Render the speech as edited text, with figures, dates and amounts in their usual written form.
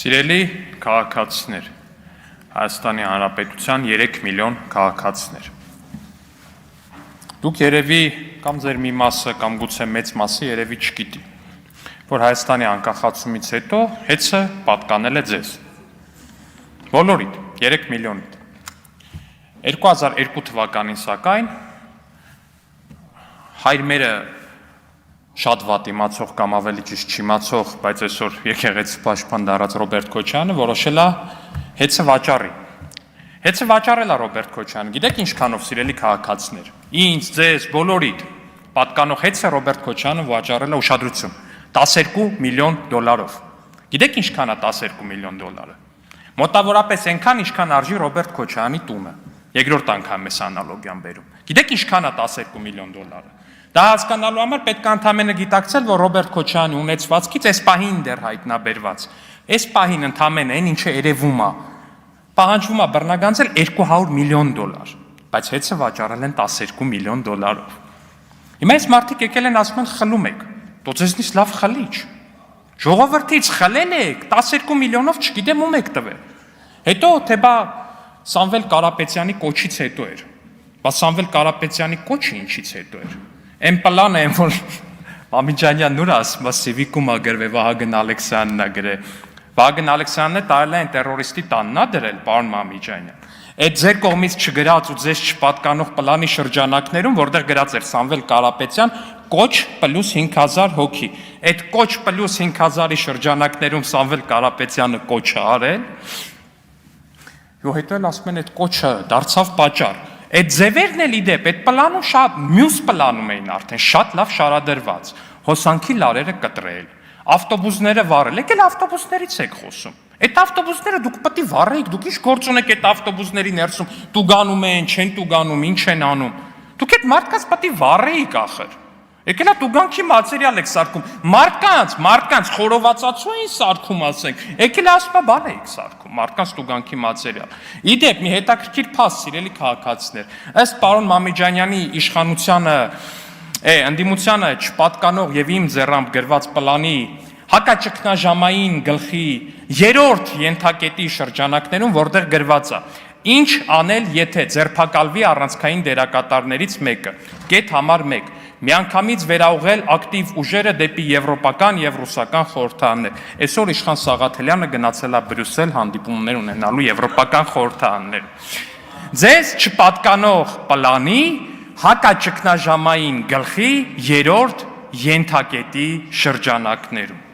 Սիրելի քաղաքացիներ, Հայաստանի Հանրապետության 3 միլիոն քաղաքացիներ։ Դուք երևի կամ ձեր մի մասը կամ գուցե մեծ մասը երևի չգիտի, որ Հայաստանի անկախացումից հետո հեծը պատկանել է ձեզ։ Բոլորիդ, 3 միլիոնիդ։ 2002 թվականին սակայն հայրմերը շատ վատ իմացող կամ ավելի ճիշտ չիմացող, բայց այսօր եկեղեցի պաշտպան դառած Ռոբերտ Քոչյանը որոշել է հեծը վաճառի։ Հեծը վաճառել է Ռոբերտ Քոչյանը։ Գիտեք ինչքանով, սիրելի քաղաքացիներ։ Ինձ, ձեզ, բոլորիդ պատկանող հեծը Ռոբերտ Քոչյանը վաճառել է ուշադրություն 12 միլիոն դոլարով։ Գիտեք ինչքան է 12 միլիոն դոլարը։ Մոտավորապես այնքան, ինչքան արժի Ռոբերտ Քոչյանի տունը։ Երկրորդ անգամ էս անալոգիան բերում։ Գիտեք ինչքան է 12 միլիոն դոլարը։ Դա հասկանալու համար պետք է ընդամենը գիտակցել, որ Ռոբերտ Քոչյանի ունեցվածքից այս պահին դեռ հայտնաբերված, այս պահին ընդամենը այն ինչը երևում է, պահանջվում է բռնագանձել 200 միլիոն դոլար, բայց հեծը վաճառել են 12 միլիոն դոլարով։ Հիմա այս մարդիկ եկել են ասում են խլում եք, դու ձեզնից լավ խլիչ։ Ժողովրդից խլել եք 12 միլիոնով չգիտեմ ում եք տվել։ Հետո թե բա Սամվել Կարապետյանի կոչից հետո էր։ Բա Սամվել Կարապետյանի կոչը ինչից հետո էր։ Այն պլանը են, որ Մամիջանյանն ուր ասում է Սիվիկում է գրվել, Վահագն Ալեքսյանն է գրել։ Վահագն Ալեքսյանն է տարել այն տերորիստի տանն է դրել, պարոն Մամիջանյան։ Այդ ձեր կողմից չգրած ու ձեզ չպատկանող պլանի շրջանակներում, որտեղ գրած էր Սամվել Կարապետյան, կոչ պլյուս 5000 հոգի։ Այդ կոչ պլյուս 5000-ի շրջանակներում Սամվել Կարապետյանը կոչը արել։ Ու հետո էլ ասում են այդ կոչը դարձավ պատճառ։ Այդ ձևերն էլ իդեպ, այդ պլանում շատ, մյուս պլանում էին արդեն շատ լավ շարադրված, հոսանքի լարերը կտրել, ավտոբուսները վառել, եկել ավտոբուսներից եք խոսում, այդ ավտոբուսները դուք պետք է վառեիք, դուք ինչ գործ ունեք այդ ավտոբուսների ներսում, տուգանում են, չեն տուգանում, ինչ են անում, դուք այդ մարդկանց պետք է վառեիք ախր, եկել է տուգանքի մատերիալ եք սարքում, մարդկանց խորովածացու էին սարքում ասենք, եկել է ասում է բան էիք սարքում, մարդկանց տուգանքի մատերիալ։ Իդեպ մի հետաքրքիր փաստ, սիրելի քաղաքացիներ, ըստ պարոն Մամիջանյանի իշխանությանը, ընդդիմությանը չպատկանող եւ իմ ձեռամբ գրված պլանի հակաճգնաժամային գլխի 3-րդ ենթակետի շրջանակներում, որտեղ գրված է. ինչ անել, եթե ձերբակալվի առանցքային դերակատարներից մեկը, կետ համար 1, միանգամից վերաուղղել ակտիվ ուժերը դեպի եվրոպական եւ ռուսական խորհրդարաններ։ Այսօր Իշխան Սաղաթելյանը գնացել է Բրյուսել հանդիպումներ ունենալու եվրոպական խորհրդարաններում։ Ձեզ չպատկանող պլանի հակաճգնաժամային գլխի 3-րդ ենթակետի շրջանակներում։